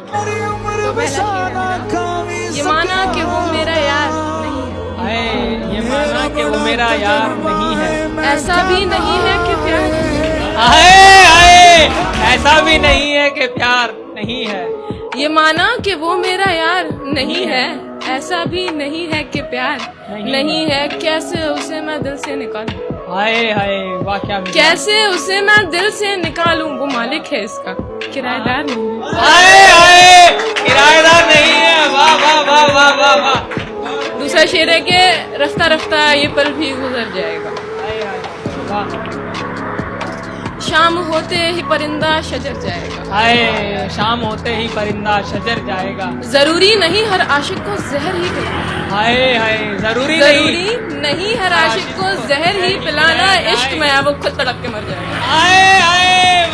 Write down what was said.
तो पहला शेर है मेरा, ये माना कि वो मेरा यार नहीं है। हाय, ये माना कि वो मेरा यार नहीं है। ऐसा भी नहीं है कि प्यार, हाय हाय, ऐसा भी नहीं है कि प्यार नहीं है। ये माना कि वो मेरा यार नहीं है। ऐसा भी नहीं है कि प्यार नहीं है। कैसे उसे मैं दिल से निकालूं, हाय हाय, वाह क्या मिजाज। कैसे उसे मैं दिल से निकालूं। वो मालिक है इसका, किराएदार नहीं है। हाय हाय, किराएदार नहीं है। वाह वाह वाह वाह वाह वाह। दूसरा शेर है कि रफ्ता रफ्ता ये पल भी गुजर जाएगा। हाय हाय, वाह। शाम होते ही परिंदा शजर जाएगा। हाय, शाम होते ही परिंदा शजर जाएगा। जरूरी नहीं हर आशिक को जहर ही पिलाना। हाय हाय, जरूरी नहीं हर आशिक को जहर ही पिलाना। इश्क में है वो खुद तड़प के मर जाएगा। हाय हाय,